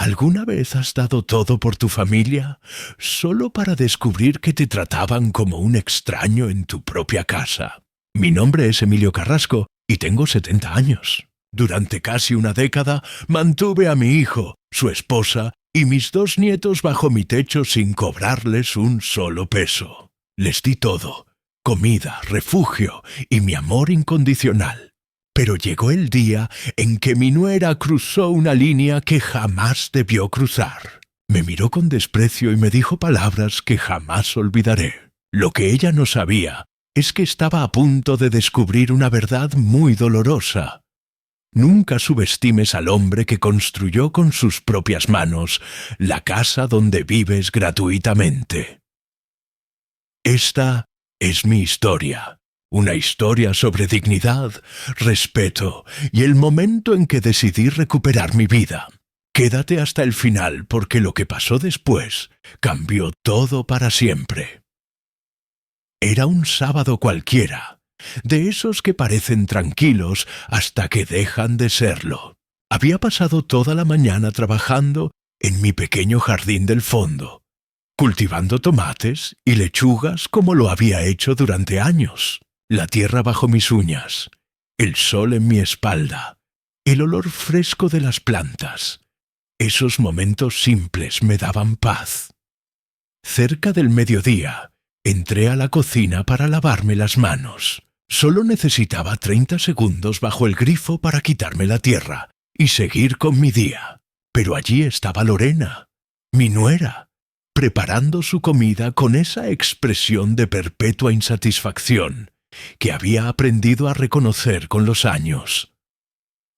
¿Alguna vez has dado todo por tu familia solo para descubrir que te trataban como un extraño en tu propia casa? Mi nombre es Emilio Carrasco y tengo 70 años. Durante casi una década mantuve a mi hijo, su esposa y mis 2 nietos bajo mi techo sin cobrarles un solo peso. Les di todo: comida, refugio y mi amor incondicional. Pero llegó el día en que mi nuera cruzó una línea que jamás debió cruzar. Me miró con desprecio y me dijo palabras que jamás olvidaré. Lo que ella no sabía es que estaba a punto de descubrir una verdad muy dolorosa. Nunca subestimes al hombre que construyó con sus propias manos la casa donde vives gratuitamente. Esta es mi historia. Una historia sobre dignidad, respeto y el momento en que decidí recuperar mi vida. Quédate hasta el final porque lo que pasó después cambió todo para siempre. Era un sábado cualquiera, de esos que parecen tranquilos hasta que dejan de serlo. Había pasado toda la mañana trabajando en mi pequeño jardín del fondo, cultivando tomates y lechugas como lo había hecho durante años. La tierra bajo mis uñas, el sol en mi espalda, el olor fresco de las plantas. Esos momentos simples me daban paz. Cerca del mediodía, entré a la cocina para lavarme las manos. Solo necesitaba 30 segundos bajo el grifo para quitarme la tierra y seguir con mi día. Pero allí estaba Lorena, mi nuera, preparando su comida con esa expresión de perpetua insatisfacción que había aprendido a reconocer con los años.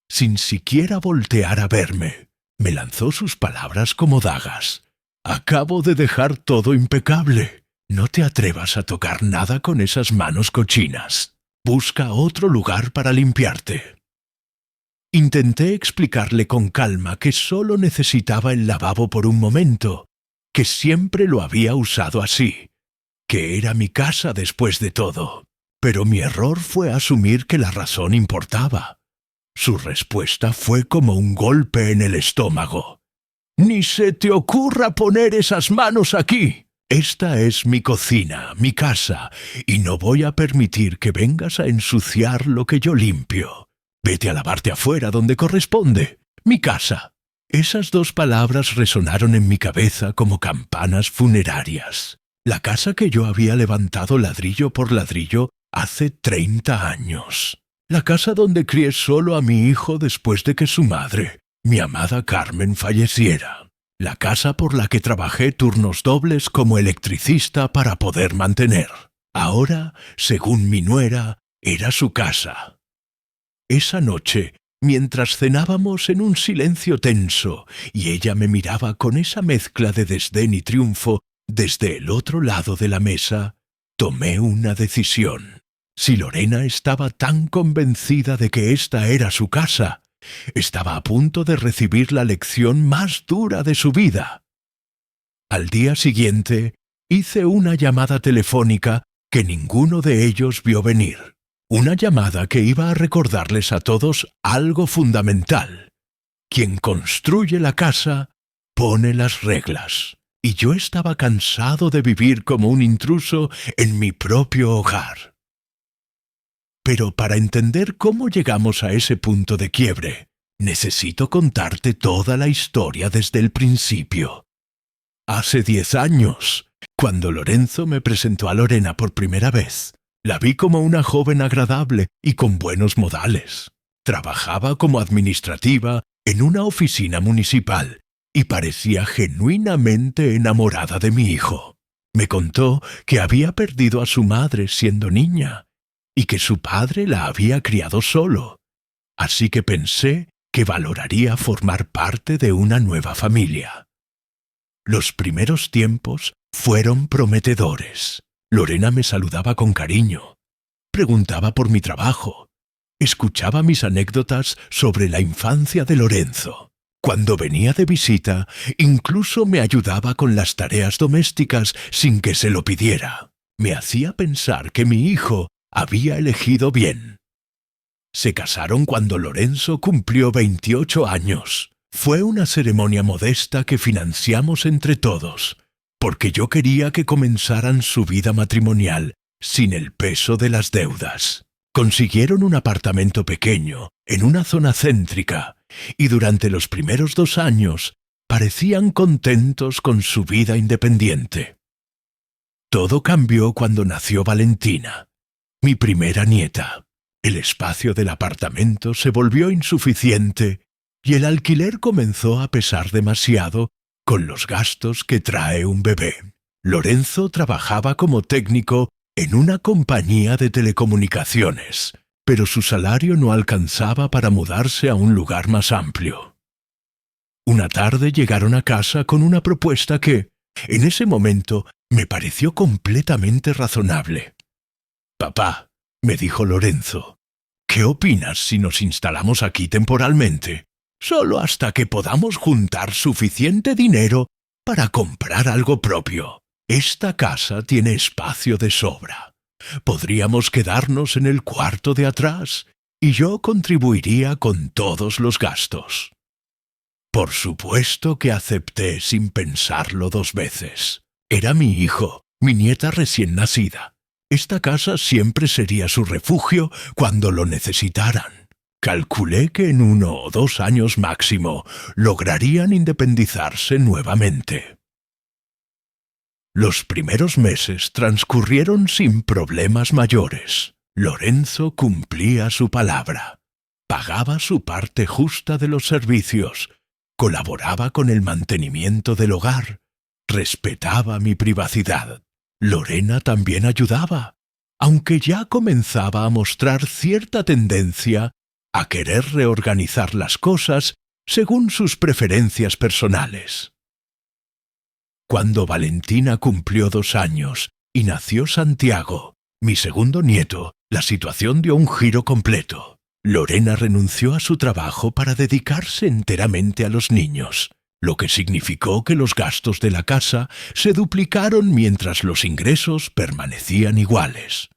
Sin siquiera voltear a verme, me lanzó sus palabras como dagas. Acabo de dejar todo impecable. No te atrevas a tocar nada con esas manos cochinas. Busca otro lugar para limpiarte. Intenté explicarle con calma que solo necesitaba el lavabo por un momento, que siempre lo había usado así, que era mi casa después de todo. Pero mi error fue asumir que la razón importaba. Su respuesta fue como un golpe en el estómago. «¡Ni se te ocurra poner esas manos aquí! Esta es mi cocina, mi casa, y no voy a permitir que vengas a ensuciar lo que yo limpio. Vete a lavarte afuera donde corresponde. Mi casa». Esas 2 palabras resonaron en mi cabeza como campanas funerarias. La casa que yo había levantado ladrillo por ladrillo hace 30 años. La casa donde crié solo a mi hijo después de que su madre, mi amada Carmen, falleciera. La casa por la que trabajé turnos dobles como electricista para poder mantener. Ahora, según mi nuera, era su casa. Esa noche, mientras cenábamos en un silencio tenso y ella me miraba con esa mezcla de desdén y triunfo desde el otro lado de la mesa, tomé una decisión. Si Lorena estaba tan convencida de que esta era su casa, estaba a punto de recibir la lección más dura de su vida. Al día siguiente, hice una llamada telefónica que ninguno de ellos vio venir. Una llamada que iba a recordarles a todos algo fundamental. Quien construye la casa, pone las reglas. Y yo estaba cansado de vivir como un intruso en mi propio hogar. Pero para entender cómo llegamos a ese punto de quiebre, necesito contarte toda la historia desde el principio. Hace 10 años, cuando Lorenzo me presentó a Lorena por primera vez, la vi como una joven agradable y con buenos modales. Trabajaba como administrativa en una oficina municipal y parecía genuinamente enamorada de mi hijo. Me contó que había perdido a su madre siendo niña y que su padre la había criado solo. Así que pensé que valoraría formar parte de una nueva familia. Los primeros tiempos fueron prometedores. Lorena me saludaba con cariño, preguntaba por mi trabajo, escuchaba mis anécdotas sobre la infancia de Lorenzo. Cuando venía de visita, incluso me ayudaba con las tareas domésticas sin que se lo pidiera. Me hacía pensar que mi hijo había elegido bien. Se casaron cuando Lorenzo cumplió 28 años. Fue una ceremonia modesta que financiamos entre todos, porque yo quería que comenzaran su vida matrimonial sin el peso de las deudas. Consiguieron un apartamento pequeño, en una zona céntrica, y durante los primeros 2 años parecían contentos con su vida independiente. Todo cambió cuando nació Valentina, mi primera nieta. El espacio del apartamento se volvió insuficiente y el alquiler comenzó a pesar demasiado con los gastos que trae un bebé. Lorenzo trabajaba como técnico en una compañía de telecomunicaciones, pero su salario no alcanzaba para mudarse a un lugar más amplio. Una tarde llegaron a casa con una propuesta que, en ese momento, me pareció completamente razonable. «Papá», me dijo Lorenzo, «¿qué opinas si nos instalamos aquí temporalmente? Solo hasta que podamos juntar suficiente dinero para comprar algo propio. Esta casa tiene espacio de sobra. Podríamos quedarnos en el cuarto de atrás y yo contribuiría con todos los gastos». Por supuesto que acepté sin pensarlo 2 veces. Era mi hijo, mi nieta recién nacida. Esta casa siempre sería su refugio cuando lo necesitaran. Calculé que en 1 o 2 años máximo lograrían independizarse nuevamente. Los primeros meses transcurrieron sin problemas mayores. Lorenzo cumplía su palabra. Pagaba su parte justa de los servicios, colaboraba con el mantenimiento del hogar, respetaba mi privacidad. Lorena también ayudaba, aunque ya comenzaba a mostrar cierta tendencia a querer reorganizar las cosas según sus preferencias personales. Cuando Valentina cumplió 2 años y nació Santiago, mi segundo nieto, la situación dio un giro completo. Lorena renunció a su trabajo para dedicarse enteramente a los niños, lo que significó que los gastos de la casa se duplicaron mientras los ingresos permanecían iguales.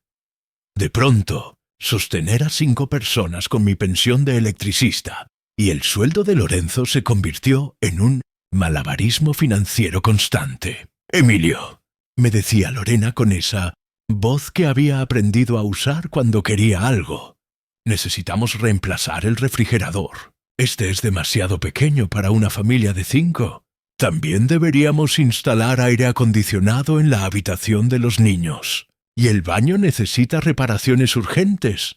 De pronto, sostener a 5 personas con mi pensión de electricista y el sueldo de Lorenzo se convirtió en un malabarismo financiero constante. «Emilio», me decía Lorena con esa voz que había aprendido a usar cuando quería algo, «necesitamos reemplazar el refrigerador. Este es demasiado pequeño para una familia de 5. También deberíamos instalar aire acondicionado en la habitación de los niños. Y el baño necesita reparaciones urgentes.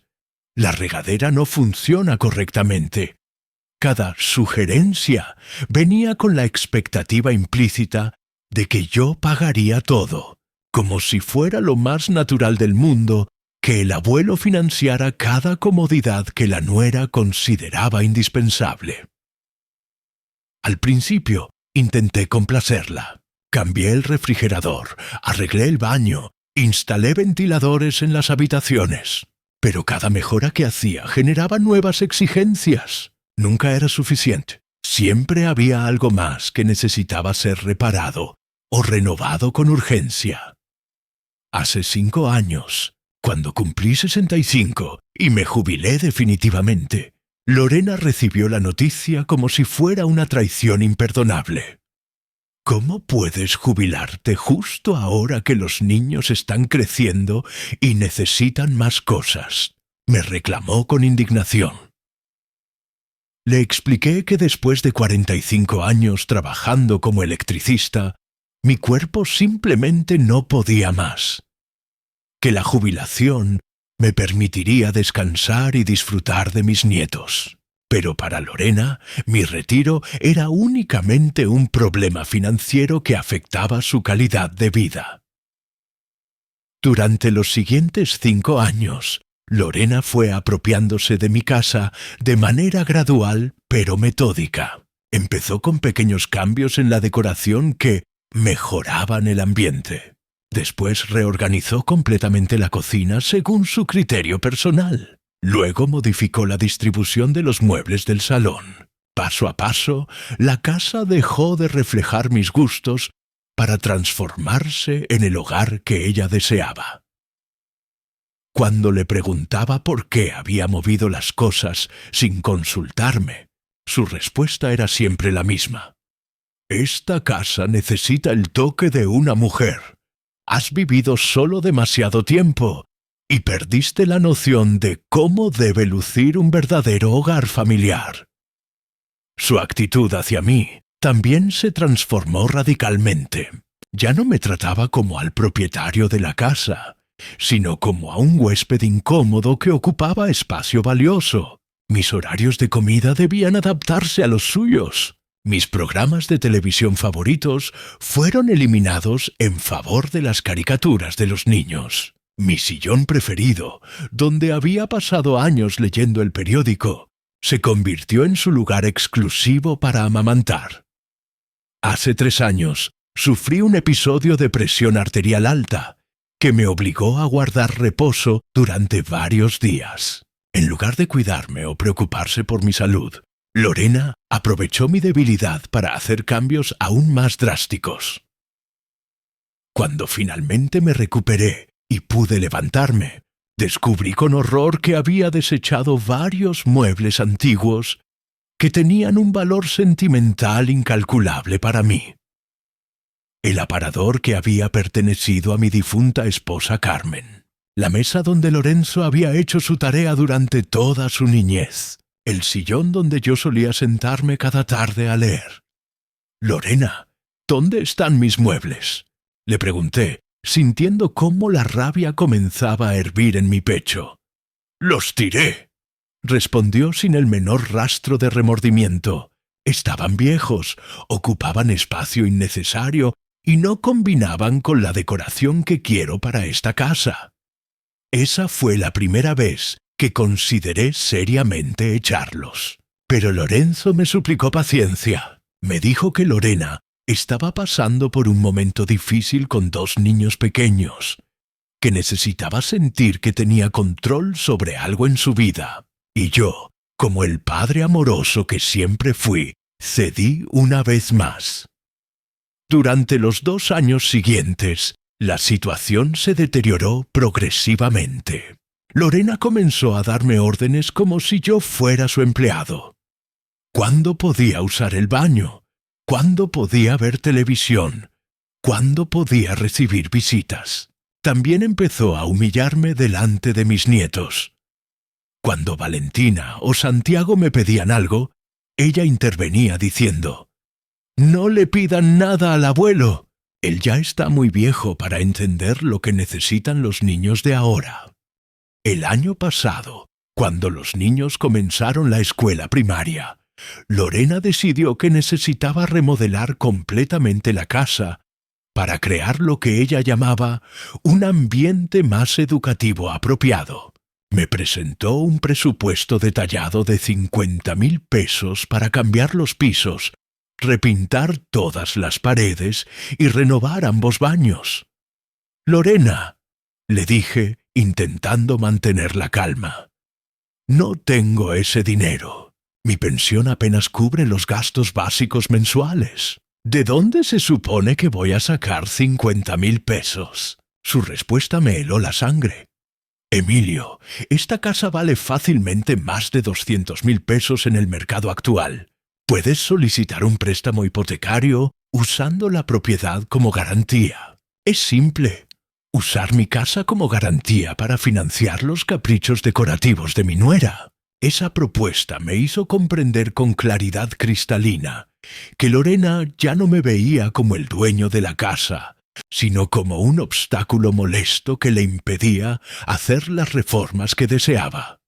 La regadera no funciona correctamente». Cada sugerencia venía con la expectativa implícita de que yo pagaría todo, como si fuera lo más natural del mundo que el abuelo financiara cada comodidad que la nuera consideraba indispensable. Al principio intenté complacerla. Cambié el refrigerador, arreglé el baño, instalé ventiladores en las habitaciones. Pero cada mejora que hacía generaba nuevas exigencias. Nunca era suficiente. Siempre había algo más que necesitaba ser reparado o renovado con urgencia. Hace 5 años, cuando cumplí 65 y me jubilé definitivamente, Lorena recibió la noticia como si fuera una traición imperdonable. «¿Cómo puedes jubilarte justo ahora que los niños están creciendo y necesitan más cosas?», me reclamó con indignación. Le expliqué que después de 45 años trabajando como electricista, mi cuerpo simplemente no podía más. Que la jubilación me permitiría descansar y disfrutar de mis nietos. Pero para Lorena, mi retiro era únicamente un problema financiero que afectaba su calidad de vida. Durante los siguientes 5 años, Lorena fue apropiándose de mi casa de manera gradual pero metódica. Empezó con pequeños cambios en la decoración que mejoraban el ambiente. Después reorganizó completamente la cocina según su criterio personal. Luego modificó la distribución de los muebles del salón. Paso a paso, la casa dejó de reflejar mis gustos para transformarse en el hogar que ella deseaba. Cuando le preguntaba por qué había movido las cosas sin consultarme, Su respuesta era siempre la misma. Esta casa necesita el toque de una mujer. Has vivido solo demasiado tiempo y perdiste la noción de cómo debe lucir un verdadero hogar familiar. Su actitud hacia mí también se transformó radicalmente. Ya no me trataba como al propietario de la casa, sino como a un huésped incómodo que ocupaba espacio valioso. Mis horarios de comida debían adaptarse a los suyos. Mis programas de televisión favoritos fueron eliminados en favor de las caricaturas de los niños. Mi sillón preferido, donde había pasado años leyendo el periódico, se convirtió en su lugar exclusivo para amamantar. Hace 3 años, sufrí un episodio de presión arterial alta, que me obligó a guardar reposo durante varios días. En lugar de cuidarme o preocuparse por mi salud, Lorena aprovechó mi debilidad para hacer cambios aún más drásticos. Cuando finalmente me recuperé y pude levantarme, descubrí con horror que había desechado varios muebles antiguos que tenían un valor sentimental incalculable para mí. El aparador que había pertenecido a mi difunta esposa Carmen, la mesa donde Lorenzo había hecho su tarea durante toda su niñez, el sillón donde yo solía sentarme cada tarde a leer. «Lorena, ¿dónde están mis muebles?», le pregunté, sintiendo cómo la rabia comenzaba a hervir en mi pecho. «Los tiré», respondió sin el menor rastro de remordimiento. Estaban viejos, ocupaban espacio innecesario y no combinaban con la decoración que quiero para esta casa. Esa fue la primera vez que consideré seriamente echarlos. Pero Lorenzo me suplicó paciencia. Me dijo que Lorena estaba pasando por un momento difícil con 2 niños pequeños, que necesitaba sentir que tenía control sobre algo en su vida. Y yo, como el padre amoroso que siempre fui, cedí una vez más. Durante los 2 años siguientes, la situación se deterioró progresivamente. Lorena comenzó a darme órdenes como si yo fuera su empleado. ¿Cuándo podía usar el baño? ¿Cuándo podía ver televisión? ¿Cuándo podía recibir visitas? También empezó a humillarme delante de mis nietos. Cuando Valentina o Santiago me pedían algo, ella intervenía diciendo: «No le pidan nada al abuelo. Él ya está muy viejo para entender lo que necesitan los niños de ahora». El año pasado, cuando los niños comenzaron la escuela primaria, Lorena decidió que necesitaba remodelar completamente la casa para crear lo que ella llamaba un ambiente más educativo apropiado. Me presentó un presupuesto detallado de 50.000 pesos para cambiar los pisos, repintar todas las paredes y renovar ambos baños. «Lorena», le dije, intentando mantener la calma, «no tengo ese dinero. Mi pensión apenas cubre los gastos básicos mensuales. ¿De dónde se supone que voy a sacar 50.000 pesos?» Su respuesta me heló la sangre. «Emilio, esta casa vale fácilmente más de 200.000 pesos en el mercado actual. Puedes solicitar un préstamo hipotecario usando la propiedad como garantía. Es simple. Usar mi casa como garantía para financiar los caprichos decorativos de mi nuera». Esa propuesta me hizo comprender con claridad cristalina que Lorena ya no me veía como el dueño de la casa, sino como un obstáculo molesto que le impedía hacer las reformas que deseaba.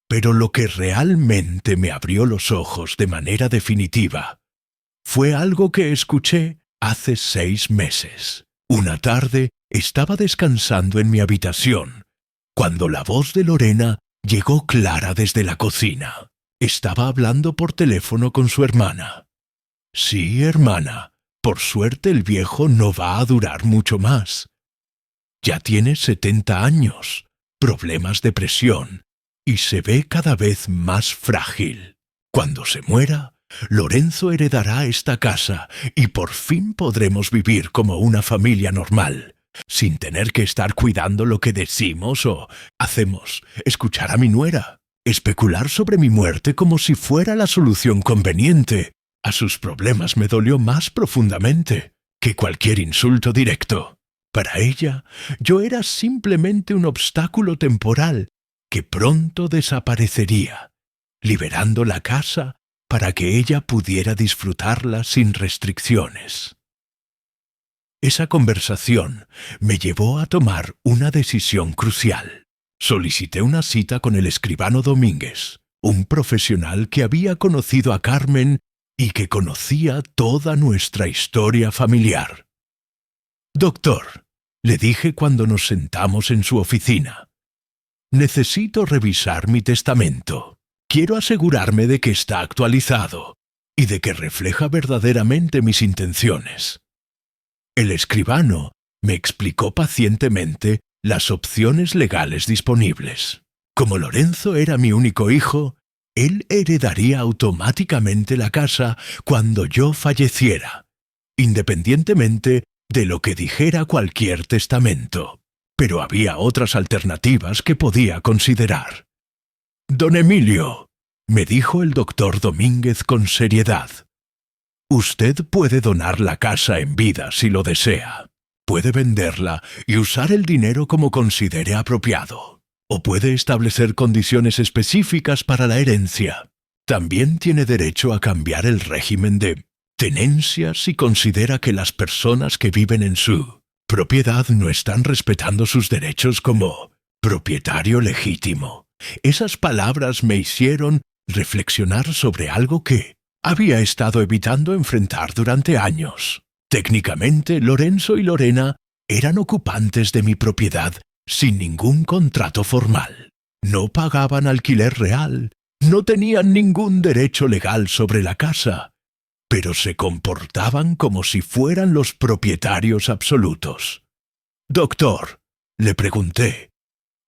Pero lo que realmente me abrió los ojos de manera definitiva fue algo que escuché hace 6 meses. Una tarde estaba descansando en mi habitación, cuando la voz de Lorena llegó clara desde la cocina. Estaba hablando por teléfono con su hermana. «Sí, hermana, por suerte el viejo no va a durar mucho más. Ya tiene 70 años, problemas de presión, y se ve cada vez más frágil. Cuando se muera, Lorenzo heredará esta casa y por fin podremos vivir como una familia normal, sin tener que estar cuidando lo que decimos o hacemos, escuchar a mi nuera. Especular sobre mi muerte como si fuera la solución conveniente a sus problemas me dolió más profundamente que cualquier insulto directo. Para ella, yo era simplemente un obstáculo temporal que pronto desaparecería, liberando la casa para que ella pudiera disfrutarla sin restricciones. Esa conversación me llevó a tomar una decisión crucial. Solicité una cita con el escribano Domínguez, un profesional que había conocido a Carmen y que conocía toda nuestra historia familiar. «Doctor», le dije cuando nos sentamos en su oficina, «necesito revisar mi testamento. Quiero asegurarme de que está actualizado y de que refleja verdaderamente mis intenciones». El escribano me explicó pacientemente las opciones legales disponibles. Como Lorenzo era mi único hijo, él heredaría automáticamente la casa cuando yo falleciera, independientemente de lo que dijera cualquier testamento. Pero había otras alternativas que podía considerar. «Don Emilio», me dijo el doctor Domínguez con seriedad, «usted puede donar la casa en vida si lo desea. Puede venderla y usar el dinero como considere apropiado. O puede establecer condiciones específicas para la herencia. También tiene derecho a cambiar el régimen de tenencia si considera que las personas que viven en su propiedad no están respetando sus derechos como propietario legítimo». Esas palabras me hicieron reflexionar sobre algo que había estado evitando enfrentar durante años. Técnicamente, Lorenzo y Lorena eran ocupantes de mi propiedad sin ningún contrato formal. No pagaban alquiler real, no tenían ningún derecho legal sobre la casa, pero se comportaban como si fueran los propietarios absolutos. «Doctor», le pregunté,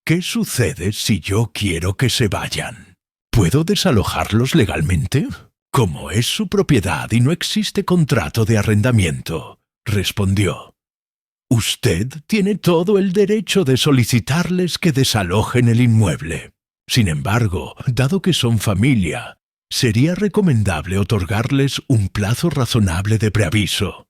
«¿qué sucede si yo quiero que se vayan? ¿Puedo desalojarlos legalmente?» «Como es su propiedad y no existe contrato de arrendamiento», respondió, «usted tiene todo el derecho de solicitarles que desalojen el inmueble. Sin embargo, dado que son familia, sería recomendable otorgarles un plazo razonable de preaviso».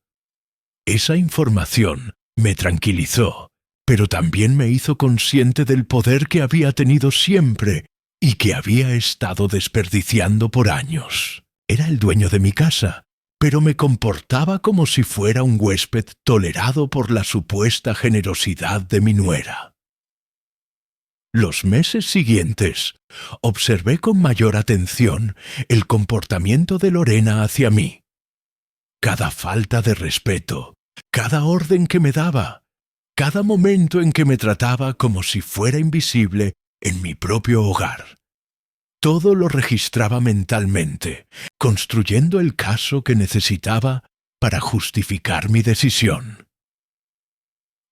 Esa información me tranquilizó, pero también me hizo consciente del poder que había tenido siempre y que había estado desperdiciando por años. Era el dueño de mi casa, pero me comportaba como si fuera un huésped tolerado por la supuesta generosidad de mi nuera. Los meses siguientes, observé con mayor atención el comportamiento de Lorena hacia mí. Cada falta de respeto, cada orden que me daba, cada momento en que me trataba como si fuera invisible en mi propio hogar. Todo lo registraba mentalmente, construyendo el caso que necesitaba para justificar mi decisión.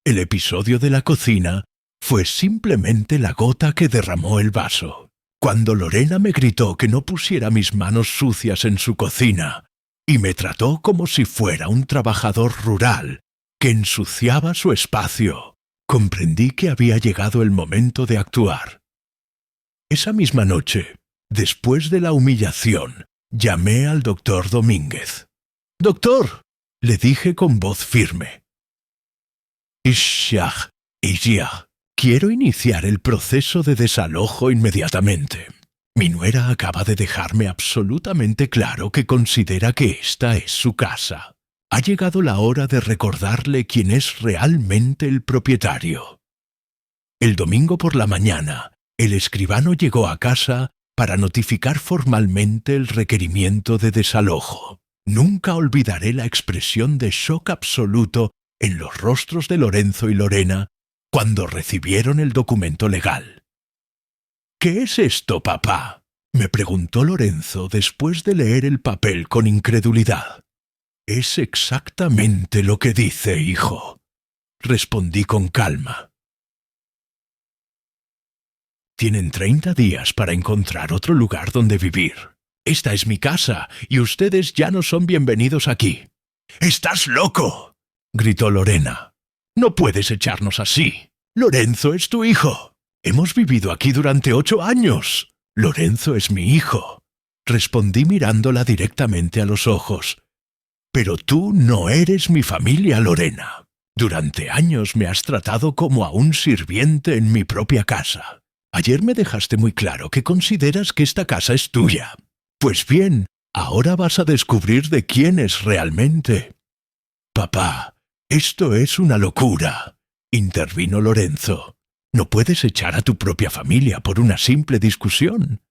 El episodio de la cocina fue simplemente la gota que derramó el vaso. Cuando Lorena me gritó que no pusiera mis manos sucias en su cocina y me trató como si fuera un trabajador rural que ensuciaba su espacio, comprendí que había llegado el momento de actuar. Esa misma noche, después de la humillación, llamé al doctor Domínguez. «Doctor», le dije con voz firme, «quiero iniciar el proceso de desalojo inmediatamente. Mi nuera acaba de dejarme absolutamente claro que considera que esta es su casa. Ha llegado la hora de recordarle quién es realmente el propietario». El domingo por la mañana, el escribano llegó a casa para notificar formalmente el requerimiento de desalojo. Nunca olvidaré la expresión de shock absoluto en los rostros de Lorenzo y Lorena cuando recibieron el documento legal. «¿Qué es esto, papá?», me preguntó Lorenzo después de leer el papel con incredulidad. «Es exactamente lo que dice, hijo», respondí con calma. «Tienen 30 días para encontrar otro lugar donde vivir. Esta es mi casa y ustedes ya no son bienvenidos aquí». «¡Estás loco!», gritó Lorena. «No puedes echarnos así. Lorenzo es tu hijo. Hemos vivido aquí durante 8 años. Lorenzo es mi hijo, respondí mirándola directamente a los ojos. Pero tú no eres mi familia, Lorena. Durante años me has tratado como a un sirviente en mi propia casa. Ayer me dejaste muy claro que consideras que esta casa es tuya. Pues bien, ahora vas a descubrir de quién es realmente. Papá, esto es una locura, intervino Lorenzo. No puedes echar a tu propia familia por una simple discusión.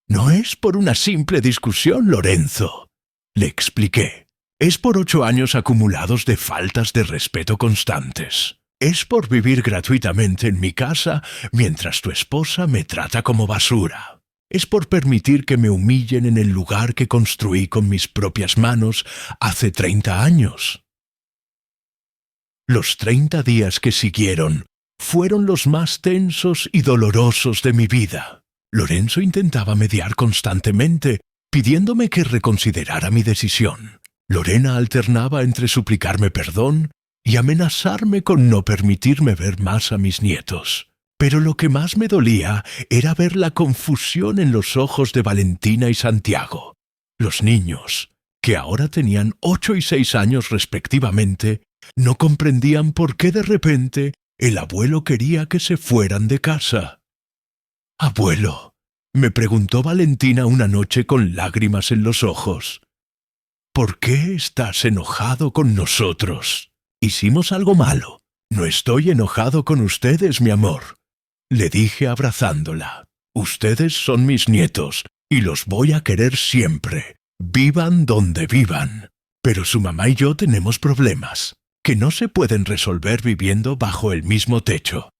No es por una simple discusión, Lorenzo, le expliqué. Es por 8 años acumulados de faltas de respeto constantes. Es por vivir gratuitamente en mi casa mientras tu esposa me trata como basura. Es por permitir que me humillen en el lugar que construí con mis propias manos hace 30 años. Los 30 días que siguieron fueron los más tensos y dolorosos de mi vida. Lorenzo intentaba mediar constantemente, pidiéndome que reconsiderara mi decisión. Lorena alternaba entre suplicarme perdón y amenazarme con no permitirme ver más a mis nietos. Pero lo que más me dolía era ver la confusión en los ojos de Valentina y Santiago. Los niños, que ahora tenían 8 y 6 años respectivamente, no comprendían por qué de repente el abuelo quería que se fueran de casa. «Abuelo», me preguntó Valentina una noche con lágrimas en los ojos, «¿por qué estás enojado con nosotros? Hicimos algo malo. No estoy enojado con ustedes, mi amor», le dije abrazándola. «Ustedes son mis nietos y los voy a querer siempre, vivan donde vivan. Pero su mamá y yo tenemos problemas que no se pueden resolver viviendo bajo el mismo techo».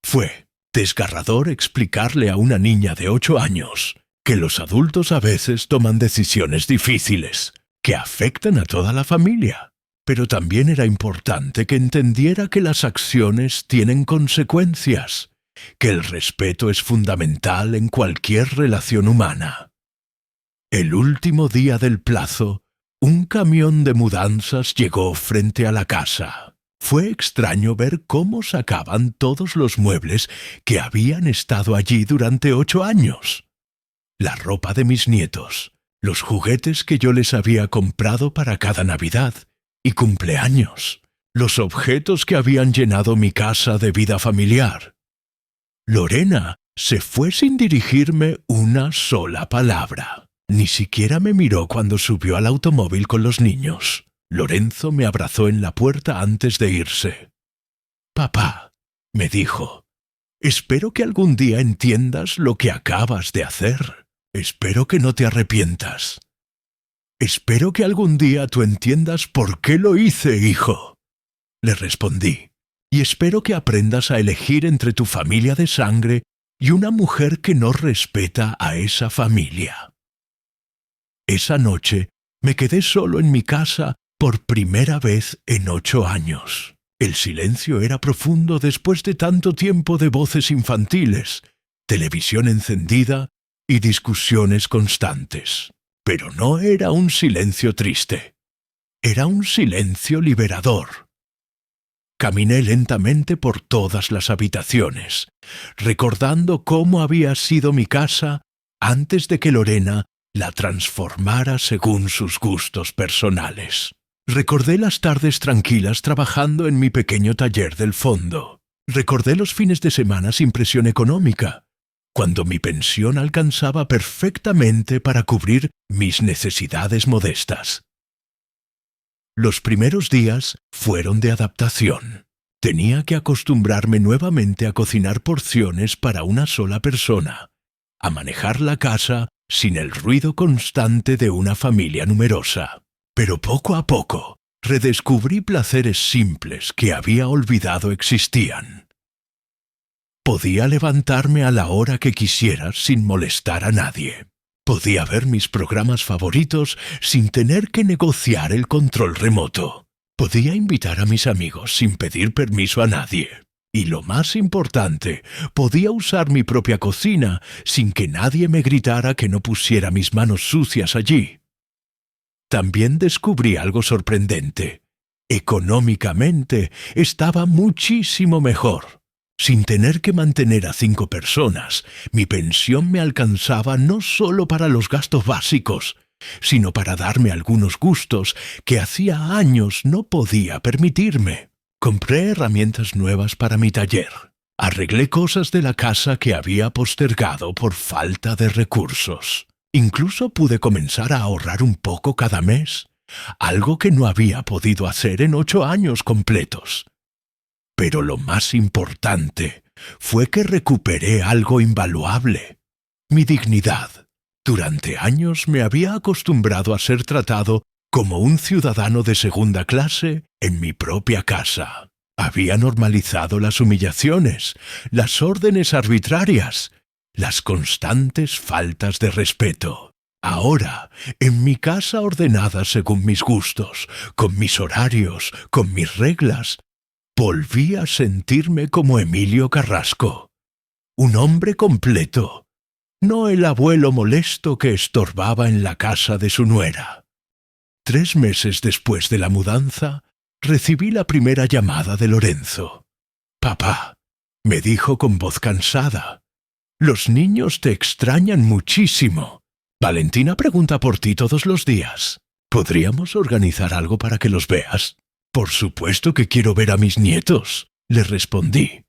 Fue desgarrador explicarle a una niña de 8 años que los adultos a veces toman decisiones difíciles que afectan a toda la familia. Pero también era importante que entendiera que las acciones tienen consecuencias, que el respeto es fundamental en cualquier relación humana. El último día del plazo, un camión de mudanzas llegó frente a la casa. Fue extraño ver cómo sacaban todos los muebles que habían estado allí durante 8 años. La ropa de mis nietos, los juguetes que yo les había comprado para cada Navidad y cumpleaños, los objetos que habían llenado mi casa de vida familiar. Lorena se fue sin dirigirme una sola palabra. Ni siquiera me miró cuando subió al automóvil con los niños. Lorenzo me abrazó en la puerta antes de irse. «Papá», me dijo, «espero que algún día entiendas lo que acabas de hacer. Espero que no te arrepientas. Espero que algún día tú entiendas por qué lo hice, hijo», le respondí, «y espero que aprendas a elegir entre tu familia de sangre y una mujer que no respeta a esa familia». Esa noche me quedé solo en mi casa por primera vez en 8 años. El silencio era profundo después de tanto tiempo de voces infantiles, televisión encendida y discusiones constantes. Pero no era un silencio triste. Era un silencio liberador. Caminé lentamente por todas las habitaciones, recordando cómo había sido mi casa antes de que Lorena la transformara según sus gustos personales. Recordé las tardes tranquilas trabajando en mi pequeño taller del fondo. Recordé los fines de semana sin presión económica, cuando mi pensión alcanzaba perfectamente para cubrir mis necesidades modestas. Los primeros días fueron de adaptación. Tenía que acostumbrarme nuevamente a cocinar porciones para una sola persona, a manejar la casa sin el ruido constante de una familia numerosa. Pero poco a poco redescubrí placeres simples que había olvidado existían. Podía levantarme a la hora que quisiera sin molestar a nadie. Podía ver mis programas favoritos sin tener que negociar el control remoto. Podía invitar a mis amigos sin pedir permiso a nadie. Y lo más importante, podía usar mi propia cocina sin que nadie me gritara que no pusiera mis manos sucias allí. También descubrí algo sorprendente. Económicamente estaba muchísimo mejor. Sin tener que mantener a 5 personas, mi pensión me alcanzaba no solo para los gastos básicos, sino para darme algunos gustos que hacía años no podía permitirme. Compré herramientas nuevas para mi taller. Arreglé cosas de la casa que había postergado por falta de recursos. Incluso pude comenzar a ahorrar un poco cada mes, algo que no había podido hacer en 8 años completos. Pero lo más importante fue que recuperé algo invaluable: mi dignidad. Durante años me había acostumbrado a ser tratado como un ciudadano de segunda clase en mi propia casa. Había normalizado las humillaciones, las órdenes arbitrarias, las constantes faltas de respeto. Ahora, en mi casa ordenada según mis gustos, con mis horarios, con mis reglas, volví a sentirme como Emilio Carrasco, un hombre completo, no el abuelo molesto que estorbaba en la casa de su nuera. 3 meses después de la mudanza, recibí la primera llamada de Lorenzo. «Papá», me dijo con voz cansada, «los niños te extrañan muchísimo. Valentina pregunta por ti todos los días. ¿Podríamos organizar algo para que los veas?» «Por supuesto que quiero ver a mis nietos», le respondí,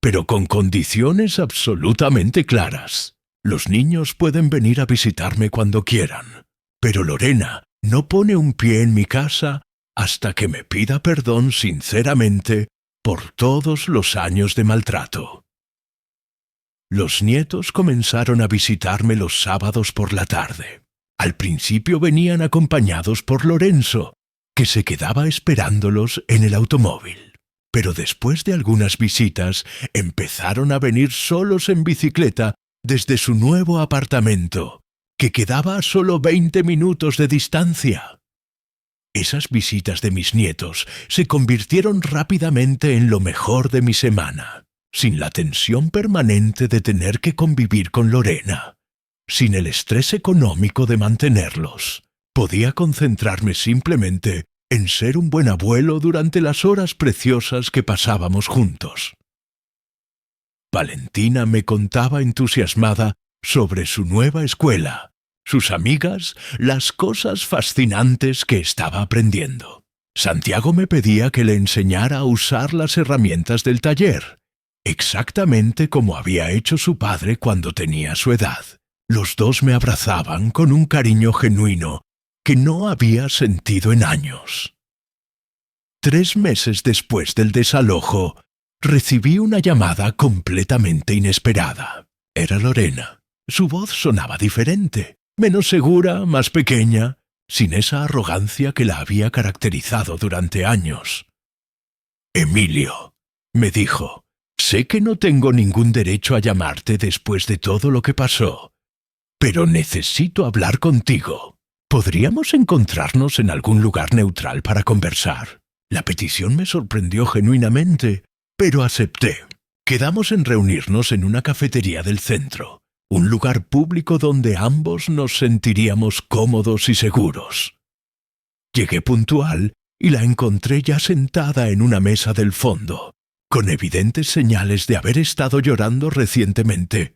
«pero con condiciones absolutamente claras. Los niños pueden venir a visitarme cuando quieran, pero Lorena no pone un pie en mi casa hasta que me pida perdón sinceramente por todos los años de maltrato». Los nietos comenzaron a visitarme los sábados por la tarde. Al principio venían acompañados por Lorenzo, que se quedaba esperándolos en el automóvil. Pero después de algunas visitas, empezaron a venir solos en bicicleta desde su nuevo apartamento, que quedaba a solo 20 minutos de distancia. Esas visitas de mis nietos se convirtieron rápidamente en lo mejor de mi semana, sin la tensión permanente de tener que convivir con Lorena, sin el estrés económico de mantenerlos. Podía concentrarme simplemente en ser un buen abuelo durante las horas preciosas que pasábamos juntos. Valentina me contaba entusiasmada sobre su nueva escuela, sus amigas, las cosas fascinantes que estaba aprendiendo. Santiago me pedía que le enseñara a usar las herramientas del taller, exactamente como había hecho su padre cuando tenía su edad. Los dos me abrazaban con un cariño genuino que no había sentido en años. 3 meses después del desalojo, recibí una llamada completamente inesperada. Era Lorena. Su voz sonaba diferente, menos segura, más pequeña, sin esa arrogancia que la había caracterizado durante años. «Emilio», me dijo, «sé que no tengo ningún derecho a llamarte después de todo lo que pasó, pero necesito hablar contigo. ¿Podríamos encontrarnos en algún lugar neutral para conversar?» La petición me sorprendió genuinamente, pero acepté. Quedamos en reunirnos en una cafetería del centro, un lugar público donde ambos nos sentiríamos cómodos y seguros. Llegué puntual y la encontré ya sentada en una mesa del fondo, con evidentes señales de haber estado llorando recientemente.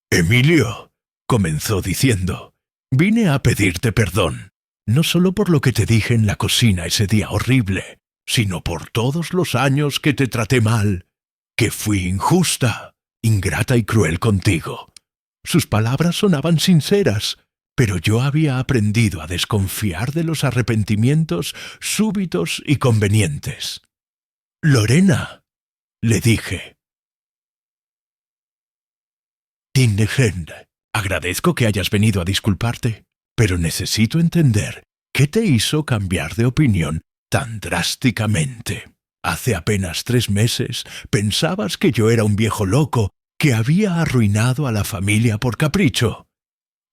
«Emilio», comenzó diciendo, «vine a pedirte perdón, no solo por lo que te dije en la cocina ese día horrible, sino por todos los años que te traté mal, que fui injusta, ingrata y cruel contigo». Sus palabras sonaban sinceras, pero yo había aprendido a desconfiar de los arrepentimientos súbitos y convenientes. «Lorena», le dije. «Tinegende, agradezco que hayas venido a disculparte, pero necesito entender qué te hizo cambiar de opinión tan drásticamente. Hace apenas 3 meses pensabas que yo era un viejo loco que había arruinado a la familia por capricho».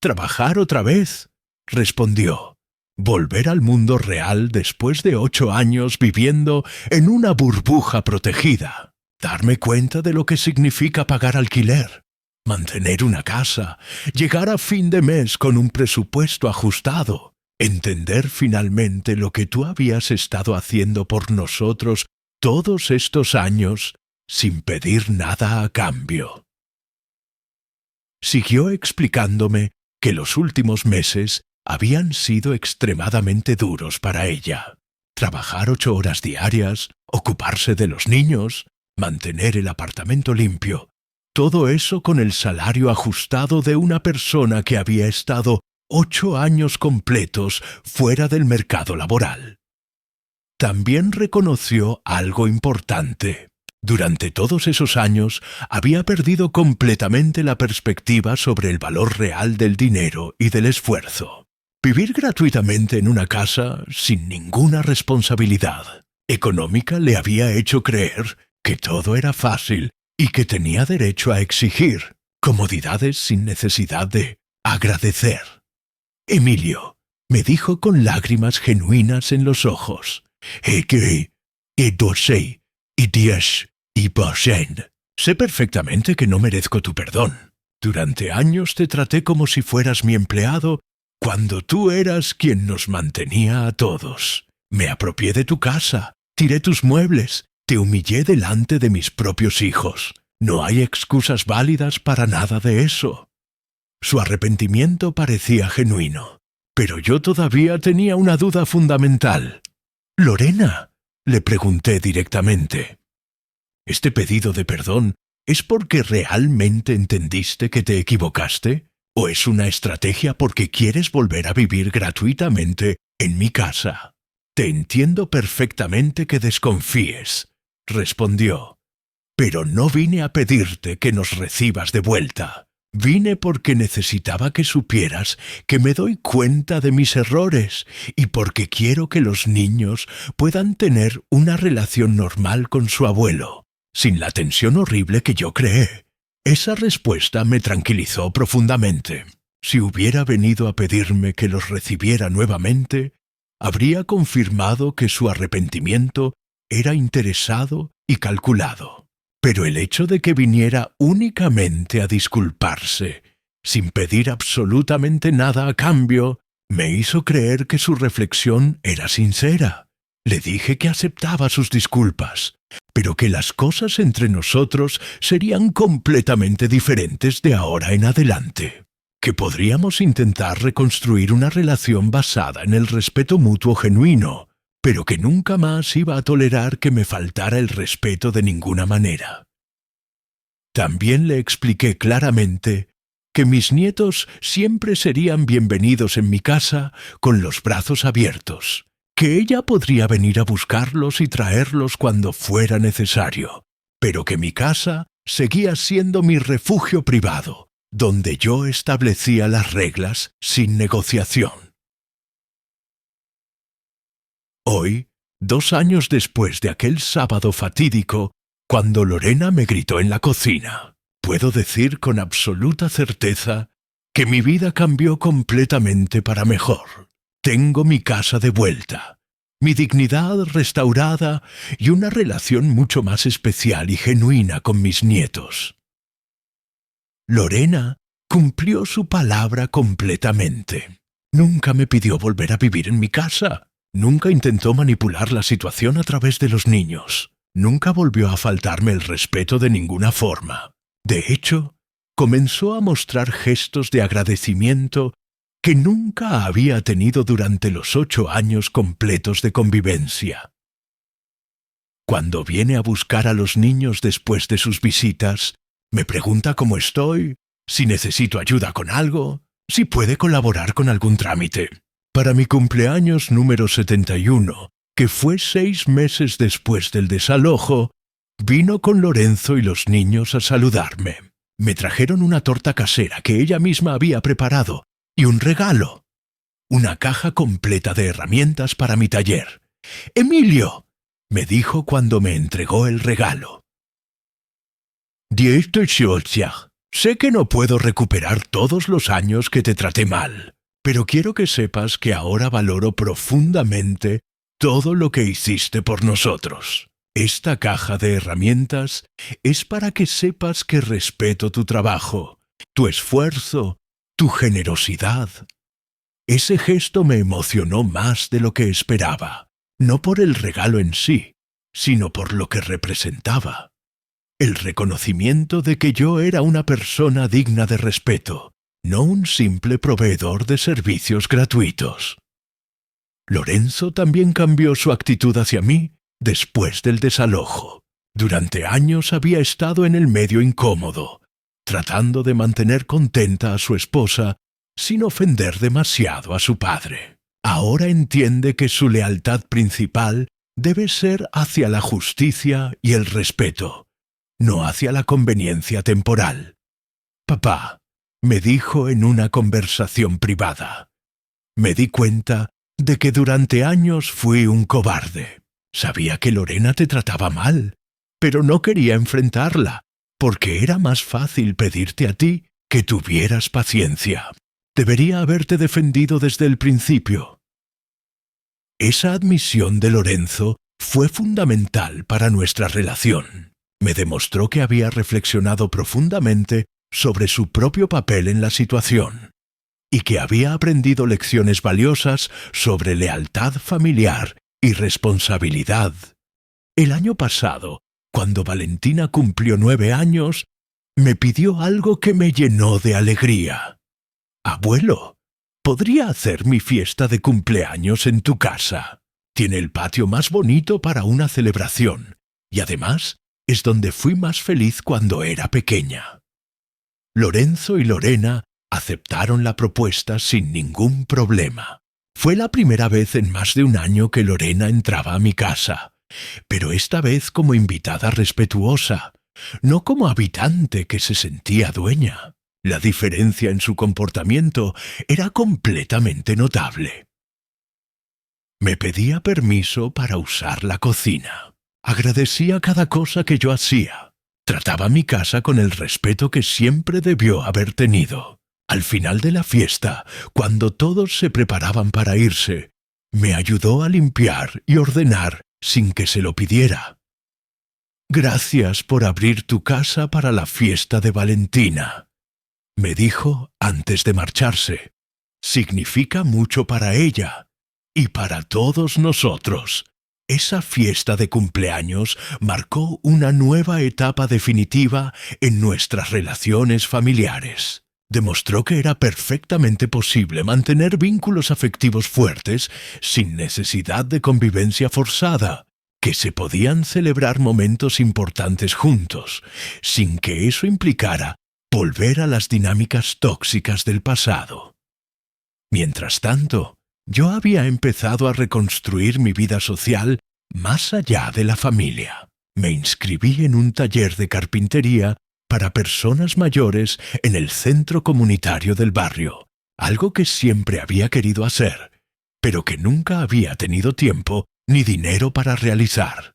«Trabajar otra vez», respondió. «Volver al mundo real después de 8 años viviendo en una burbuja protegida. Darme cuenta de lo que significa pagar alquiler, mantener una casa, llegar a fin de mes con un presupuesto ajustado, entender finalmente lo que tú habías estado haciendo por nosotros todos estos años sin pedir nada a cambio. Siguió explicándome que los últimos meses habían sido extremadamente duros para ella. Trabajar 8 horas diarias, ocuparse de los niños, mantener el apartamento limpio, todo eso con el salario ajustado de una persona que había estado 8 años completos fuera del mercado laboral. También reconoció algo importante. Durante todos esos años había perdido completamente la perspectiva sobre el valor real del dinero y del esfuerzo. Vivir gratuitamente en una casa sin ninguna responsabilidad económica le había hecho creer que todo era fácil y que tenía derecho a exigir comodidades sin necesidad de agradecer. Emilio, me dijo con lágrimas genuinas en los ojos, sé perfectamente que no merezco tu perdón. Durante años te traté como si fueras mi empleado cuando tú eras quien nos mantenía a todos. Me apropié de tu casa, tiré tus muebles, te humillé delante de mis propios hijos. No hay excusas válidas para nada de eso. Su arrepentimiento parecía genuino, pero yo todavía tenía una duda fundamental. «Lorena», le pregunté directamente, ¿este pedido de perdón es porque realmente entendiste que te equivocaste? ¿O es una estrategia porque quieres volver a vivir gratuitamente en mi casa? Te entiendo perfectamente que desconfíes, respondió, pero no vine a pedirte que nos recibas de vuelta. Vine porque necesitaba que supieras que me doy cuenta de mis errores y porque quiero que los niños puedan tener una relación normal con su abuelo, sin la tensión horrible que yo creé. Esa respuesta me tranquilizó profundamente. Si hubiera venido a pedirme que los recibiera nuevamente, habría confirmado que su arrepentimiento era interesado y calculado. Pero el hecho de que viniera únicamente a disculparse, sin pedir absolutamente nada a cambio, me hizo creer que su reflexión era sincera. Le dije que aceptaba sus disculpas, pero que las cosas entre nosotros serían completamente diferentes de ahora en adelante. Que podríamos intentar reconstruir una relación basada en el respeto mutuo genuino, pero que nunca más iba a tolerar que me faltara el respeto de ninguna manera. También le expliqué claramente que mis nietos siempre serían bienvenidos en mi casa con los brazos abiertos, que ella podría venir a buscarlos y traerlos cuando fuera necesario, pero que mi casa seguía siendo mi refugio privado, donde yo establecía las reglas sin negociación. Hoy, 2 años después de aquel sábado fatídico, cuando Lorena me gritó en la cocina, puedo decir con absoluta certeza que mi vida cambió completamente para mejor. Tengo mi casa de vuelta, mi dignidad restaurada y una relación mucho más especial y genuina con mis nietos. Lorena cumplió su palabra completamente. Nunca me pidió volver a vivir en mi casa. Nunca intentó manipular la situación a través de los niños. Nunca volvió a faltarme el respeto de ninguna forma. De hecho, comenzó a mostrar gestos de agradecimiento que nunca había tenido durante los 8 años completos de convivencia. Cuando viene a buscar a los niños después de sus visitas, me pregunta cómo estoy, si necesito ayuda con algo, si puede colaborar con algún trámite. Para mi cumpleaños número 71, que fue 6 meses después del desalojo, vino con Lorenzo y los niños a saludarme. Me trajeron una torta casera que ella misma había preparado y un regalo, una caja completa de herramientas para mi taller. «Emilio», me dijo cuando me entregó el regalo. Sé que no puedo recuperar todos los años que te traté mal, pero quiero que sepas que ahora valoro profundamente todo lo que hiciste por nosotros. Esta caja de herramientas es para que sepas que respeto tu trabajo, tu esfuerzo, tu generosidad. Ese gesto me emocionó más de lo que esperaba, no por el regalo en sí, sino por lo que representaba. el reconocimiento de que yo era una persona digna de respeto, no un simple proveedor de servicios gratuitos. Lorenzo también cambió su actitud hacia mí después del desalojo. Durante años había estado en el medio incómodo, tratando de mantener contenta a su esposa sin ofender demasiado a su padre. Ahora entiende que su lealtad principal debe ser hacia la justicia y el respeto, no hacia la conveniencia temporal. Papá, me dijo en una conversación privada, me di cuenta de que durante años fui un cobarde. Sabía que Lorena te trataba mal, pero no quería enfrentarla, porque era más fácil pedirte a ti que tuvieras paciencia. Debería haberte defendido desde el principio. Esa admisión de Lorenzo fue fundamental para nuestra relación. Me demostró que había reflexionado profundamente sobre su propio papel en la situación y que había aprendido lecciones valiosas sobre lealtad familiar y responsabilidad. El año pasado, cuando Valentina cumplió 9 años, me pidió algo que me llenó de alegría. Abuelo, ¿podría hacer mi fiesta de cumpleaños en tu casa? Tiene el patio más bonito para una celebración y además es donde fui más feliz cuando era pequeña. Lorenzo y Lorena aceptaron la propuesta sin ningún problema. Fue la primera vez en más de un año que Lorena entraba a mi casa, pero esta vez como invitada respetuosa, no como habitante que se sentía dueña. La diferencia en su comportamiento era completamente notable. Me pedía permiso para usar la cocina. Agradecía cada cosa que yo hacía. Trataba mi casa con el respeto que siempre debió haber tenido. Al final de la fiesta, cuando todos se preparaban para irse, me ayudó a limpiar y ordenar sin que se lo pidiera. Gracias por abrir tu casa para la fiesta de Valentina, me dijo antes de marcharse. Significa mucho para ella y para todos nosotros. Esa fiesta de cumpleaños marcó una nueva etapa definitiva en nuestras relaciones familiares. Demostró que era perfectamente posible mantener vínculos afectivos fuertes sin necesidad de convivencia forzada, que se podían celebrar momentos importantes juntos, sin que eso implicara volver a las dinámicas tóxicas del pasado. Mientras tanto, yo había empezado a reconstruir mi vida social más allá de la familia. Me inscribí en un taller de carpintería para personas mayores en el centro comunitario del barrio, algo que siempre había querido hacer, pero que nunca había tenido tiempo ni dinero para realizar.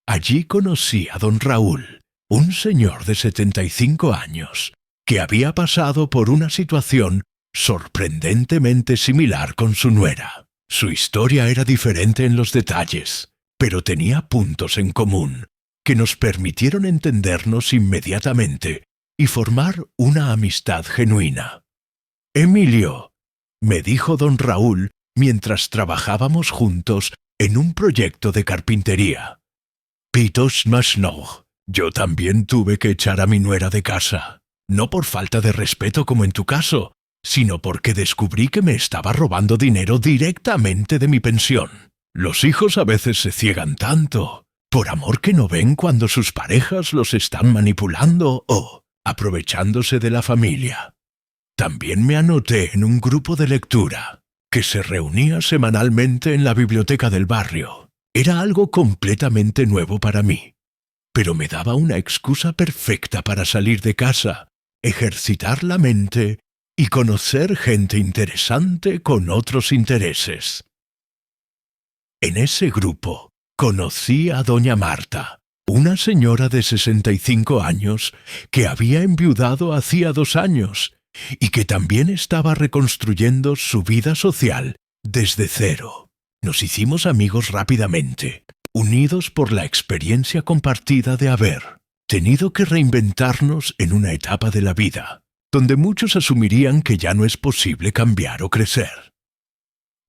Allí conocí a don Raúl, un señor de 75 años, que había pasado por una situación sorprendentemente similar con su nuera. Su historia era diferente en los detalles, pero tenía puntos en común que nos permitieron entendernos inmediatamente y formar una amistad genuina. «Emilio», me dijo don Raúl mientras trabajábamos juntos en un proyecto de carpintería. «Pitos más no. Yo también tuve que echar a mi nuera de casa, no por falta de respeto como en tu caso, sino porque descubrí que me estaba robando dinero directamente de mi pensión. Los hijos a veces se ciegan tanto, por amor que no ven cuando sus parejas los están manipulando o aprovechándose de la familia. También me anoté en un grupo de lectura que se reunía semanalmente en la biblioteca del barrio. Era algo completamente nuevo para mí, pero me daba una excusa perfecta para salir de casa, ejercitar la mente y conocer gente interesante con otros intereses. En ese grupo conocí a doña Marta, una señora de 65 años que había enviudado hacía 2 años y que también estaba reconstruyendo su vida social desde cero. Nos hicimos amigos rápidamente, unidos por la experiencia compartida de haber tenido que reinventarnos en una etapa de la vida, donde muchos asumirían que ya no es posible cambiar o crecer.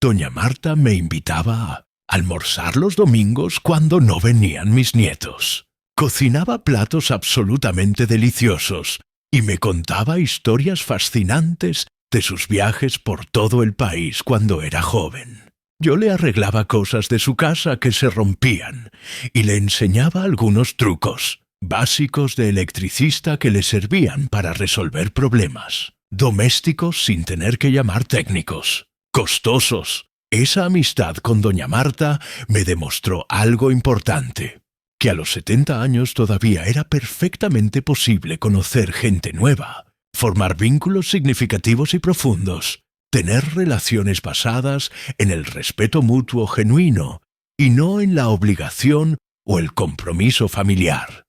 Doña Marta me invitaba a almorzar los domingos cuando no venían mis nietos. Cocinaba platos absolutamente deliciosos y me contaba historias fascinantes de sus viajes por todo el país cuando era joven. Yo le arreglaba cosas de su casa que se rompían y le enseñaba algunos trucos básicos de electricista que le servían para resolver problemas. Domésticos sin tener que llamar técnicos. Costosos. Esa amistad con doña Marta me demostró algo importante, que a los 70 años todavía era perfectamente posible conocer gente nueva, formar vínculos significativos y profundos, tener relaciones basadas en el respeto mutuo genuino y no en la obligación o el compromiso familiar.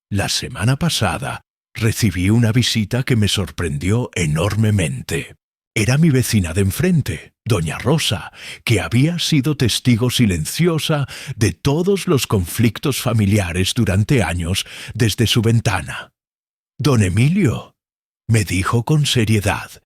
La semana pasada recibí una visita que me sorprendió enormemente. Era mi vecina de enfrente, doña Rosa, que había sido testigo silenciosa de todos los conflictos familiares durante años desde su ventana. «Don Emilio», me dijo con seriedad,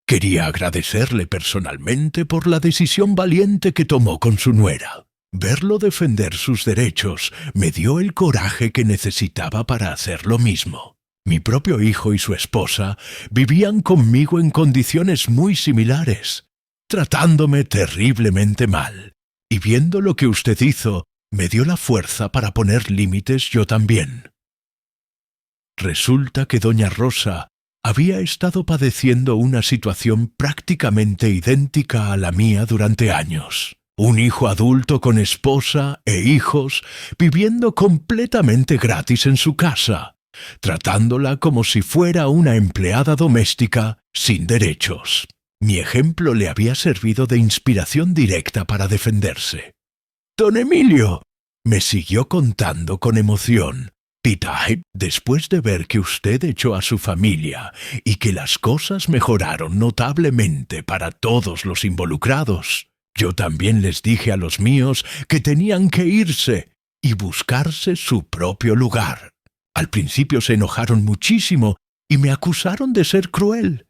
«quería agradecerle personalmente por la decisión valiente que tomó con su nuera. Verlo defender sus derechos me dio el coraje que necesitaba para hacer lo mismo. Mi propio hijo y su esposa vivían conmigo en condiciones muy similares, tratándome terriblemente mal, y viendo lo que usted hizo, me dio la fuerza para poner límites yo también». Resulta que doña Rosa había estado padeciendo una situación prácticamente idéntica a la mía durante años. Un hijo adulto con esposa e hijos viviendo completamente gratis en su casa, tratándola como si fuera una empleada doméstica sin derechos. Mi ejemplo le había servido de inspiración directa para defenderse. «Don Emilio», me siguió contando con emoción, «Peter, después de ver que usted echó a su familia y que las cosas mejoraron notablemente para todos los involucrados, yo también les dije a los míos que tenían que irse y buscarse su propio lugar. Al principio se enojaron muchísimo y me acusaron de ser cruel.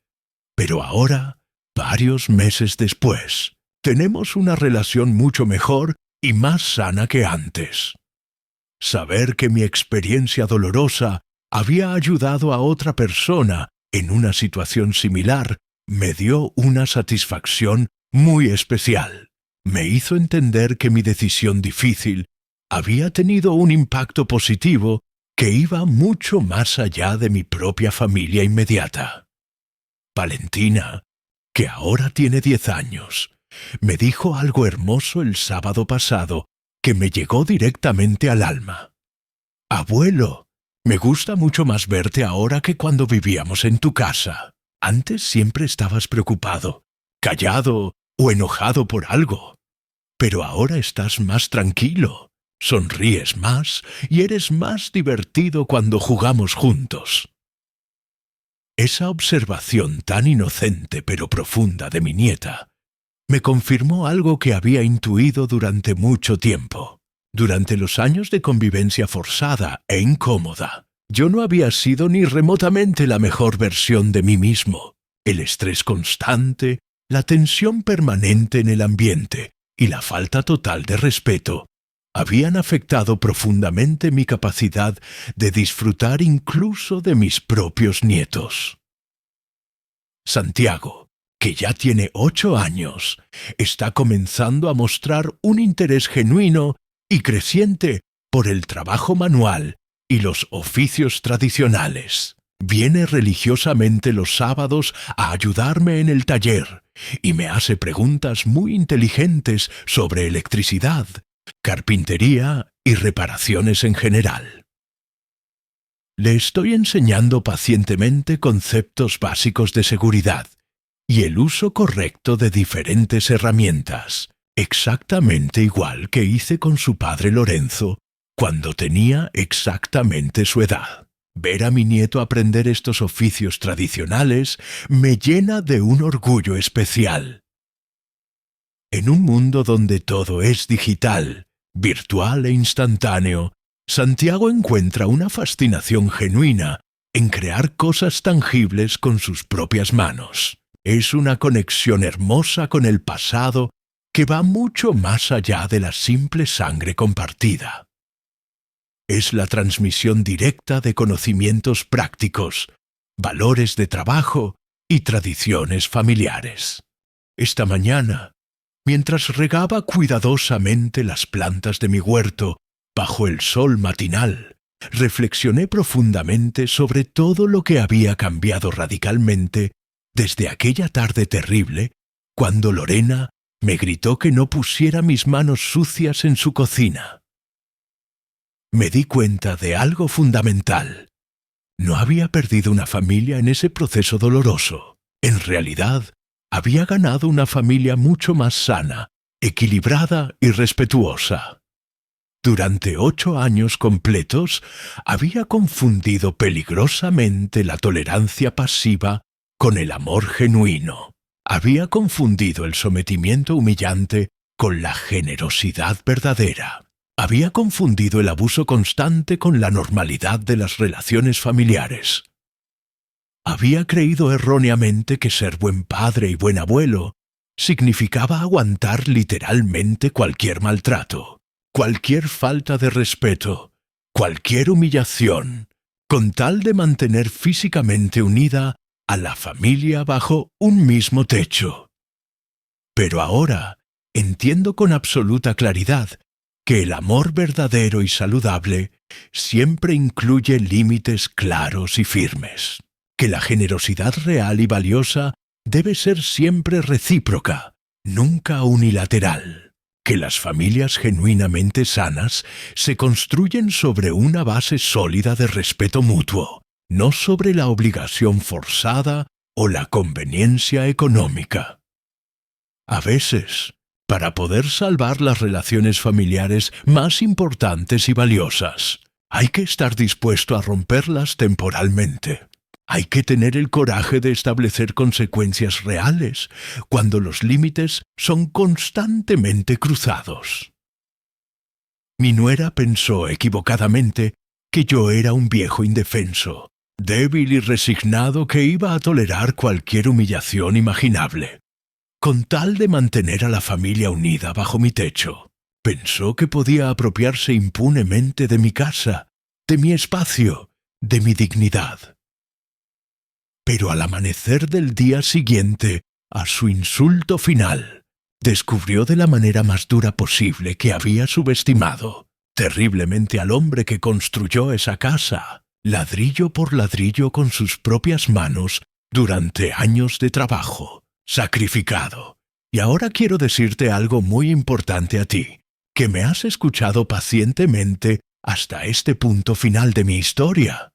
Pero ahora, varios meses después, tenemos una relación mucho mejor y más sana que antes. Saber que mi experiencia dolorosa había ayudado a otra persona en una situación similar me dio una satisfacción muy especial. Me hizo entender que mi decisión difícil había tenido un impacto positivo que iba mucho más allá de mi propia familia inmediata. Valentina, que ahora tiene 10 años, me dijo algo hermoso el sábado pasado que me llegó directamente al alma. «Abuelo, me gusta mucho más verte ahora que cuando vivíamos en tu casa. Antes siempre estabas preocupado, callado o enojado por algo. Pero ahora estás más tranquilo, sonríes más y eres más divertido cuando jugamos juntos». Esa observación tan inocente pero profunda de mi nieta me confirmó algo que había intuido durante mucho tiempo. Durante los años de convivencia forzada e incómoda, yo no había sido ni remotamente la mejor versión de mí mismo. El estrés constante, la tensión permanente en el ambiente y la falta total de respeto habían afectado profundamente mi capacidad de disfrutar incluso de mis propios nietos. Santiago, que ya tiene 8 años, está comenzando a mostrar un interés genuino y creciente por el trabajo manual y los oficios tradicionales. Viene religiosamente los sábados a ayudarme en el taller y me hace preguntas muy inteligentes sobre electricidad, carpintería y reparaciones en general. Le estoy enseñando pacientemente conceptos básicos de seguridad y el uso correcto de diferentes herramientas, exactamente igual que hice con su padre Lorenzo cuando tenía exactamente su edad. Ver a mi nieto aprender estos oficios tradicionales me llena de un orgullo especial. En un mundo donde todo es digital, virtual e instantáneo, Santiago encuentra una fascinación genuina en crear cosas tangibles con sus propias manos. Es una conexión hermosa con el pasado que va mucho más allá de la simple sangre compartida. Es la transmisión directa de conocimientos prácticos, valores de trabajo y tradiciones familiares. Esta mañana, mientras regaba cuidadosamente las plantas de mi huerto bajo el sol matinal, reflexioné profundamente sobre todo lo que había cambiado radicalmente desde aquella tarde terrible cuando Lorena me gritó que no pusiera mis manos sucias en su cocina. Me di cuenta de algo fundamental. No había perdido una familia en ese proceso doloroso. En realidad, había ganado una familia mucho más sana, equilibrada y respetuosa. Durante 8 años completos, había confundido peligrosamente la tolerancia pasiva con el amor genuino. Había confundido el sometimiento humillante con la generosidad verdadera. Había confundido el abuso constante con la normalidad de las relaciones familiares. Había creído erróneamente que ser buen padre y buen abuelo significaba aguantar literalmente cualquier maltrato, cualquier falta de respeto, cualquier humillación, con tal de mantener físicamente unida a la familia bajo un mismo techo. Pero ahora entiendo con absoluta claridad que el amor verdadero y saludable siempre incluye límites claros y firmes, que la generosidad real y valiosa debe ser siempre recíproca, nunca unilateral, que las familias genuinamente sanas se construyen sobre una base sólida de respeto mutuo, no sobre la obligación forzada o la conveniencia económica. A veces, para poder salvar las relaciones familiares más importantes y valiosas, hay que estar dispuesto a romperlas temporalmente. Hay que tener el coraje de establecer consecuencias reales cuando los límites son constantemente cruzados. Mi nuera pensó equivocadamente que yo era un viejo indefenso, débil y resignado que iba a tolerar cualquier humillación imaginable, con tal de mantener a la familia unida bajo mi techo. Pensó que podía apropiarse impunemente de mi casa, de mi espacio, de mi dignidad. Pero al amanecer del día siguiente a su insulto final, descubrió de la manera más dura posible que había subestimado terriblemente al hombre que construyó esa casa, ladrillo por ladrillo con sus propias manos durante años de trabajo, sacrificado. Y ahora quiero decirte algo muy importante a ti, que me has escuchado pacientemente hasta este punto final de mi historia.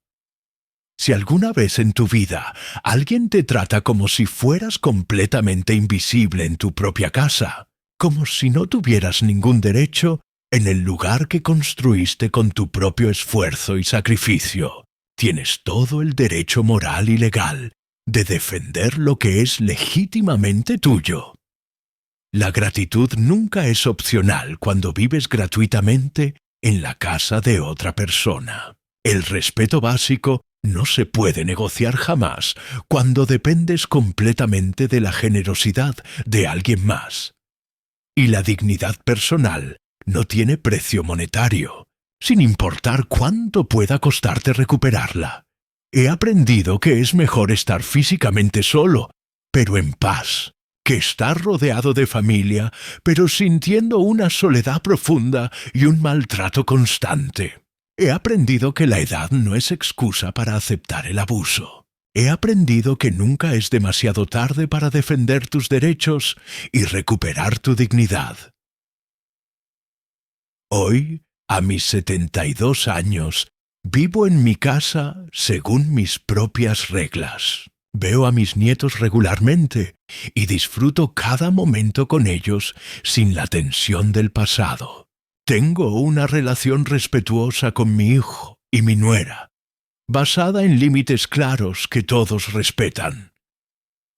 Si alguna vez en tu vida alguien te trata como si fueras completamente invisible en tu propia casa, como si no tuvieras ningún derecho en el lugar que construiste con tu propio esfuerzo y sacrificio, tienes todo el derecho moral y legal de defender lo que es legítimamente tuyo. La gratitud nunca es opcional cuando vives gratuitamente en la casa de otra persona. El respeto básico no se puede negociar jamás cuando dependes completamente de la generosidad de alguien más. Y la dignidad personal no tiene precio monetario, sin importar cuánto pueda costarte recuperarla. He aprendido que es mejor estar físicamente solo, pero en paz, que estar rodeado de familia, pero sintiendo una soledad profunda y un maltrato constante. He aprendido que la edad no es excusa para aceptar el abuso. He aprendido que nunca es demasiado tarde para defender tus derechos y recuperar tu dignidad. Hoy, a mis 72 años, vivo en mi casa según mis propias reglas. Veo a mis nietos regularmente y disfruto cada momento con ellos sin la tensión del pasado. Tengo una relación respetuosa con mi hijo y mi nuera, basada en límites claros que todos respetan.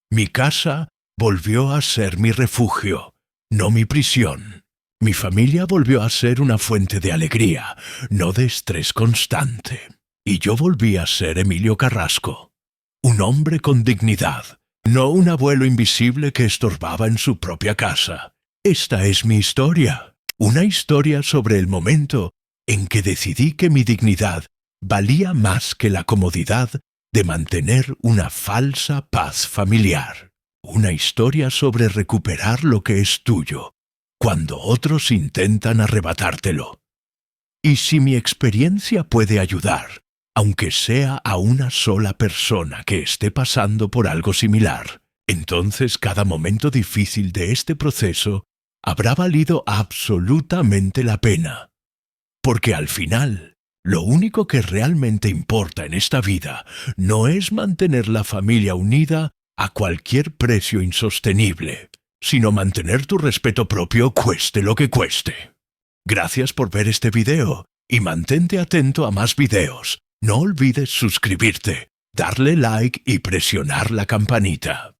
Mi casa volvió a ser mi refugio, no mi prisión. Mi familia volvió a ser una fuente de alegría, no de estrés constante. Y yo volví a ser Emilio Carrasco, un hombre con dignidad, no un abuelo invisible que estorbaba en su propia casa. Esta es mi historia. Una historia sobre el momento en que decidí que mi dignidad valía más que la comodidad de mantener una falsa paz familiar. Una historia sobre recuperar lo que es tuyo, cuando otros intentan arrebatártelo. Y si mi experiencia puede ayudar, aunque sea a una sola persona que esté pasando por algo similar, entonces cada momento difícil de este proceso habrá valido absolutamente la pena. Porque al final, lo único que realmente importa en esta vida no es mantener la familia unida a cualquier precio insostenible, sino mantener tu respeto propio cueste lo que cueste. Gracias por ver este video y mantente atento a más videos. No olvides suscribirte, darle like y presionar la campanita.